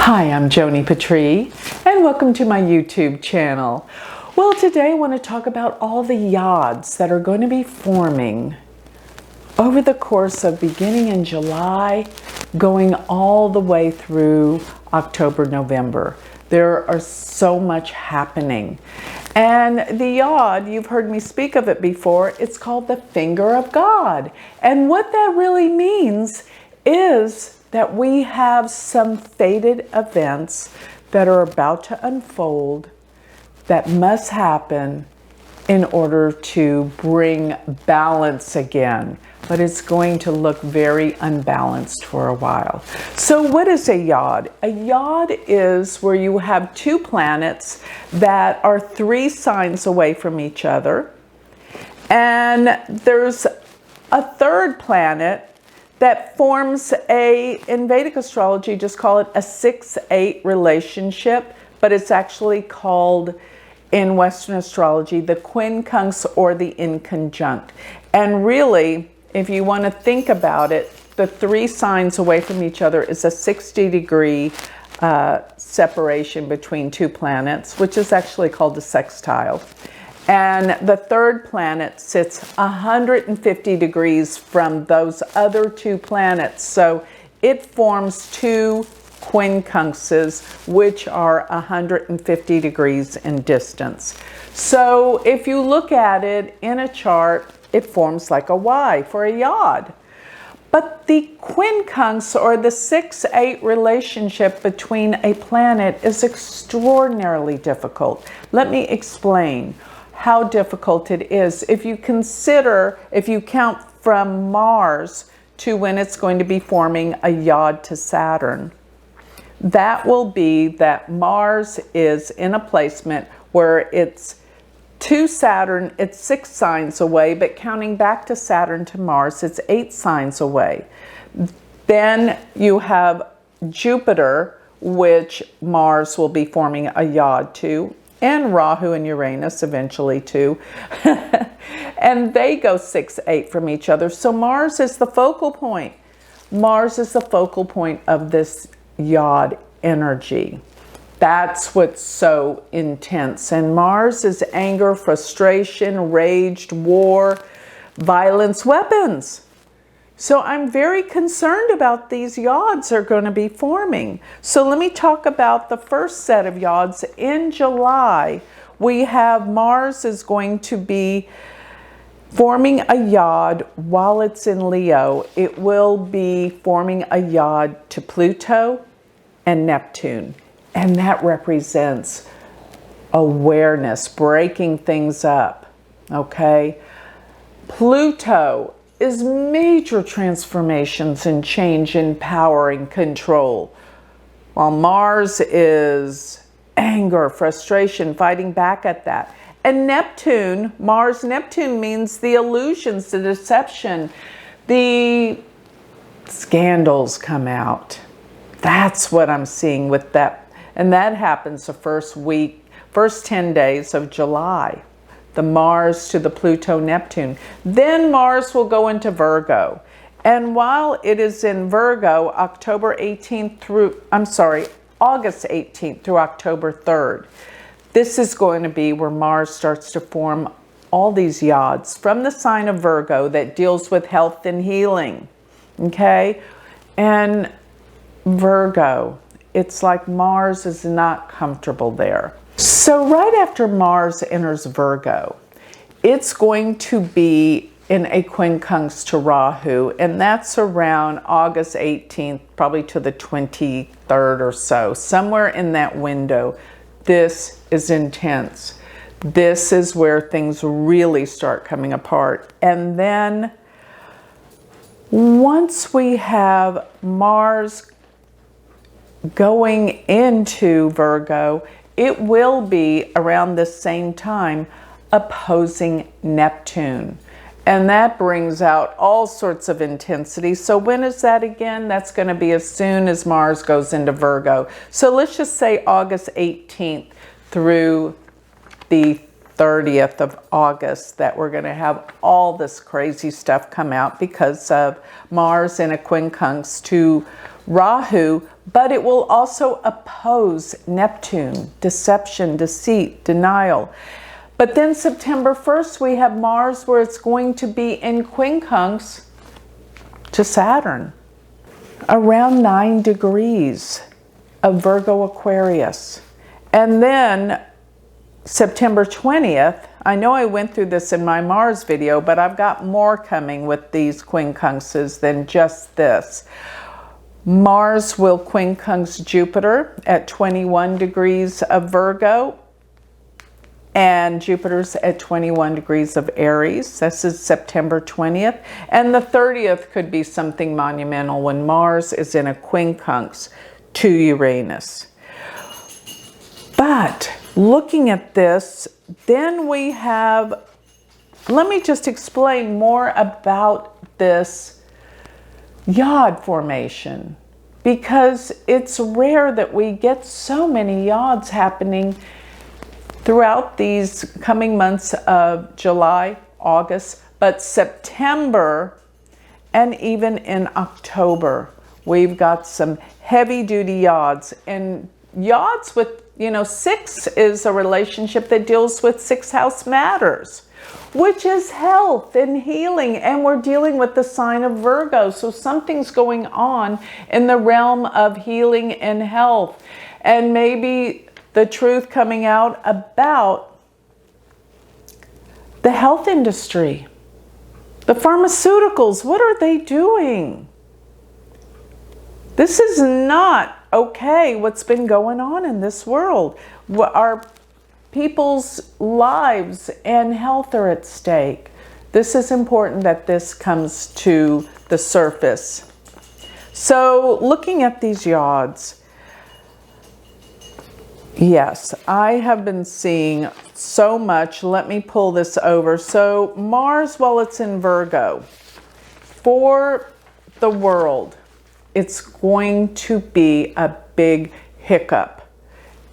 Hi, I'm Joni Patry, and welcome to my YouTube channel. Well, today I want to talk about all the yods that are going to be forming over the course of beginning in July, going all the way through October, November. There are so much happening. And the yod, you've heard me speak of it before, it's called the finger of God. And what that really means is that we have some fated events that are about to unfold that must happen in order to bring balance again. But it's going to look very unbalanced for a while. So what is a yod? A yod is where you have two planets that are 3 signs away from each other. And there's a third planet that forms in Vedic astrology, just call it a 6-8 relationship, but it's actually called in Western astrology the quincunx or the inconjunct. And really, if you want to think about it, the 3 signs away from each other is a 60-degree separation between 2 planets, which is actually called a sextile. And the third planet sits 150 degrees from those other 2 planets. So it forms 2 quincunxes, which are 150 degrees in distance. So if you look at it in a chart, it forms like a Y for a yod. But the quincunx, or the 6-8 relationship between a planet, is extraordinarily difficult. Let me explain how difficult it is. If you count from Mars to when it's going to be forming a yod to Saturn, that will be that Mars is in a placement where it's to Saturn, it's 6 signs away, but counting back to Saturn to Mars, it's 8 signs away. Then you have Jupiter, which Mars will be forming a yod to, and Rahu and Uranus eventually too. And they go 6-8 from each other. So Mars is the focal point. Mars is the focal point of this yod energy. That's what's so intense. And Mars is anger, frustration, rage, war, violence, weapons. So I'm very concerned about these yods are going to be forming. So let me talk about the first set of yods. In July, we have Mars is going to be forming a yod while it's in Leo. It will be forming a yod to Pluto and Neptune. And that represents awareness, breaking things up, okay? Pluto is major transformations and change in power and control, while Mars is anger, frustration, fighting back at that. And Neptune, Mars-Neptune means the illusions, the deception, the scandals come out. That's what I'm seeing with that. And that happens the first 10 days of July. The Mars to the Pluto-Neptune. Then Mars will go into Virgo. And while it is in Virgo, August 18th through October 3rd, this is going to be where Mars starts to form all these yods from the sign of Virgo that deals with health and healing. Okay? And Virgo, it's like Mars is not comfortable there. So right after Mars enters Virgo, it's going to be in a quincunx to Rahu, and that's around August 18th, probably to the 23rd or so, somewhere in that window. This is intense. This is where things really start coming apart. And then once we have Mars going into Virgo, it will be around the same time opposing Neptune. And that brings out all sorts of intensity. So when is that again? That's going to be as soon as Mars goes into Virgo. So let's just say August 18th through the 30th of August that we're going to have all this crazy stuff come out because of Mars in a quincunx to Rahu, but it will also oppose Neptune, deception, deceit, denial. But then September 1st, we have Mars where it's going to be in quincunx to Saturn, around 9 degrees of Virgo Aquarius. And then September 20th, I know I went through this in my Mars video, but I've got more coming with these quincunxes than just this. Mars will quincunx Jupiter at 21 degrees of Virgo, and Jupiter's at 21 degrees of Aries. This is September 20th. And the 30th could be something monumental when Mars is in a quincunx to Uranus. But looking at this, then we have, let me just explain more about this Yod formation, because it's rare that we get so many Yods happening throughout these coming months of July, August, but September and even in October, we've got some heavy duty Yods. And Yods with, 6 is a relationship that deals with 6th house matters, which is health and healing. And we're dealing with the sign of Virgo. So something's going on in the realm of healing and health. And maybe the truth coming out about the health industry, the pharmaceuticals. What are they doing? This is not okay, what's been going on in this world. Our people's lives and health are at stake. This is important that this comes to the surface. So looking at these Yods, yes, I have been seeing so much. Let me pull this over. So Mars, while it's in Virgo, for the world, it's going to be a big hiccup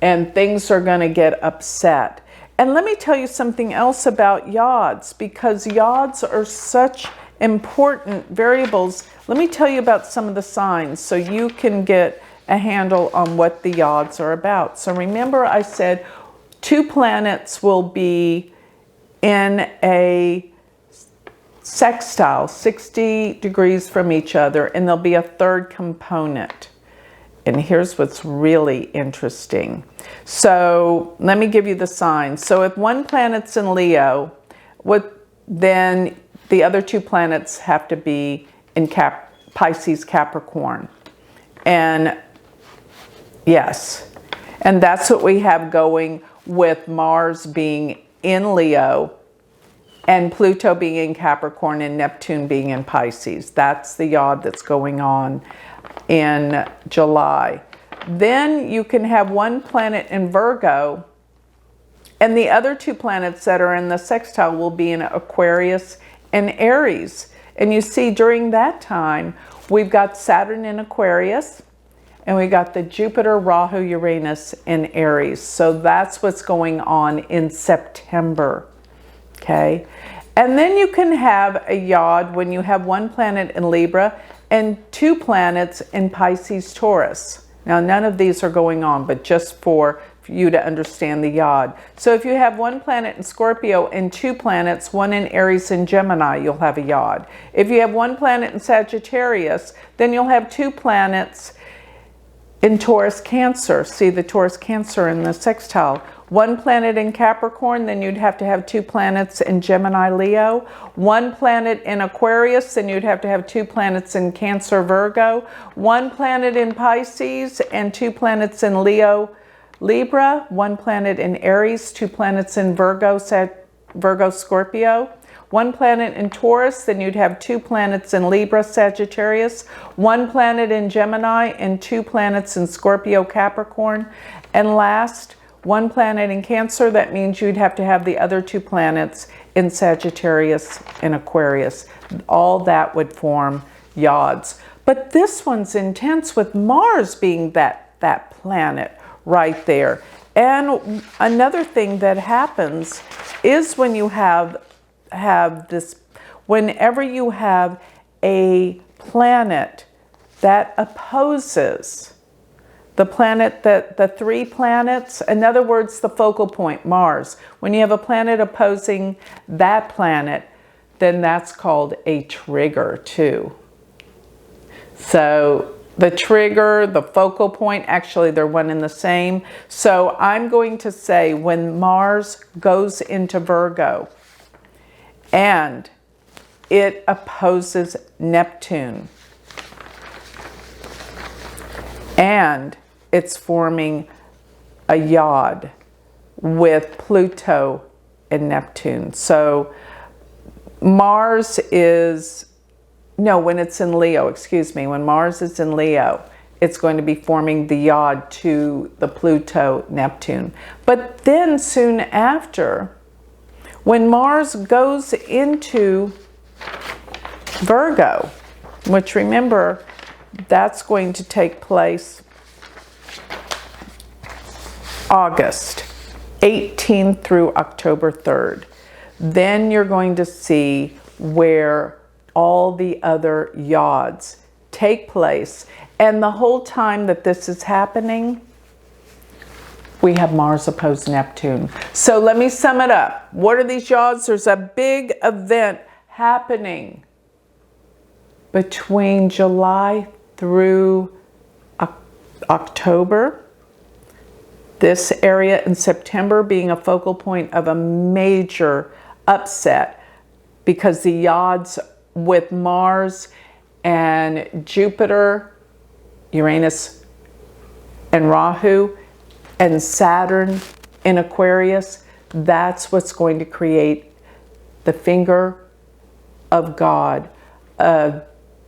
and things are going to get upset. And let me tell you something else about Yods, because Yods are such important variables. Let me tell you about some of the signs so you can get a handle on what the Yods are about. So remember I said 2 planets will be in a sextile, 60 degrees from each other, and there'll be a 3rd component. And here's what's really interesting. So let me give you the signs. So if one planet's in Leo, then the other 2 planets have to be in Pisces, Capricorn. And yes, and that's what we have going with Mars being in Leo and Pluto being in Capricorn and Neptune being in Pisces. That's the Yod that's going on in July. Then you can have one planet in Virgo, and the other 2 planets that are in the sextile will be in Aquarius and Aries. And you see during that time, we've got Saturn in Aquarius, and we got the Jupiter, Rahu, Uranus in Aries. So that's what's going on in September. Okay, and then you can have a Yod when you have one planet in Libra and 2 planets in Pisces, Taurus. Now, none of these are going on, but just for you to understand the Yod. So if you have one planet in Scorpio and 2 planets, one in Aries and Gemini, you'll have a Yod. If you have one planet in Sagittarius, then you'll have 2 planets in Taurus, Cancer. See the Taurus, Cancer in the sextile. One planet in Capricorn, then you'd have to have 2 planets in Gemini, Leo. One planet in Aquarius, then you'd have to have 2 planets in Cancer, Virgo. One planet in Pisces and 2 planets in Leo, Libra. One planet in Aries, 2 planets in Virgo, Scorpio. One planet in Taurus, then you'd have 2 planets in Libra, Sagittarius. One planet in Gemini and 2 planets in Scorpio, Capricorn. And last, one planet in Cancer. That means you'd have to have the other 2 planets in Sagittarius and Aquarius. All that would form Yods. But this one's intense with Mars being that planet right there. And another thing that happens is when you have this, whenever you have a planet that opposes the planet, that the three planets, in other words, the focal point, Mars, when you have a planet opposing that planet, then that's called a trigger too. So the trigger, the focal point, actually they're one and the same. So I'm going to say when Mars goes into Virgo and it opposes Neptune and it's forming a Yod with Pluto and Neptune. So Mars is, no, when it's in Leo, excuse me, when Mars is in Leo, it's going to be forming the Yod to the Pluto, Neptune. But then soon after, when Mars goes into Virgo, which remember, that's going to take place August 18th through October 3rd. Then you're going to see where all the other Yods take place. And the whole time that this is happening, we have Mars opposed Neptune. So let me sum it up. What are these Yods? There's a big event happening between July through October. This area in September being a focal point of a major upset because the Yods with Mars and Jupiter, Uranus and Rahu, and Saturn in Aquarius, that's what's going to create the finger of God, a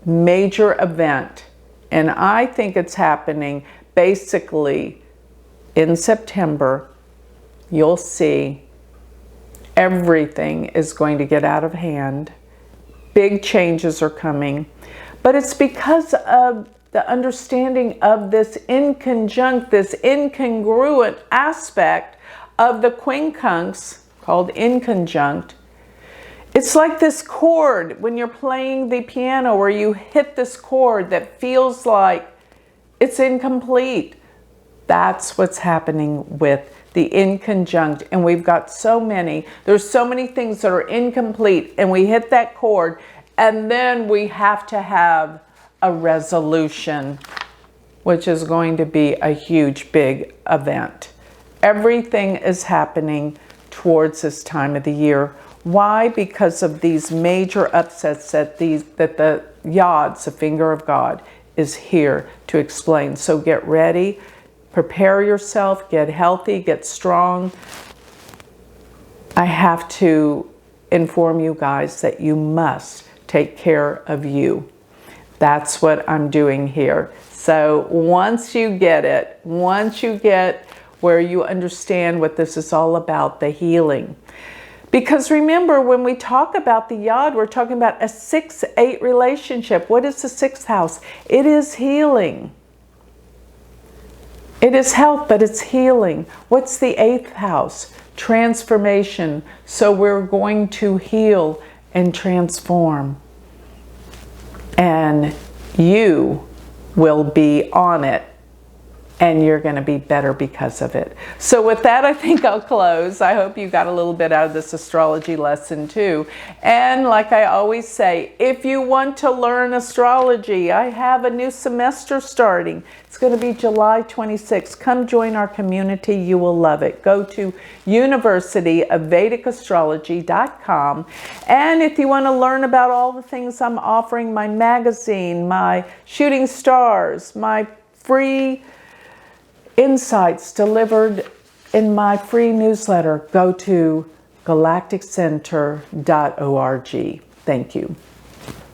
major event. And I think it's happening basically in September. You'll see everything is going to get out of hand. Big changes are coming. But it's because of the understanding of this inconjunct, this incongruent aspect of the quincunx called inconjunct. It's like this chord when you're playing the piano where you hit this chord that feels like it's incomplete. That's what's happening with the inconjunct. And we've got so many, there's so many things that are incomplete, and we hit that chord and then we have to have a resolution, which is going to be a huge, big event. Everything is happening towards this time of the year. Why? Because of these major upsets that the Yods, the finger of God, is here to explain. So get ready, prepare yourself, get healthy, get strong. I have to inform you guys that you must take care of you. That's what I'm doing here. So once you get it, once you get where you understand what this is all about, the healing. Because remember, when we talk about the Yod, we're talking about a 6-8 relationship. What is the 6th house? It is healing. It is health, but it's healing. What's the 8th house? Transformation. So we're going to heal and transform. And you will be on it. And you're going to be better because of it. So with that, I think I'll close. I hope you got a little bit out of this astrology lesson too. And like I always say, if you want to learn astrology, I have a new semester starting. It's going to be July 26th. Come join our community. You will love it. Go to universityofvedicastrology.com. And if you want to learn about all the things I'm offering, my magazine, my shooting stars, my free insights delivered in my free newsletter, go to galacticcenter.org. Thank you.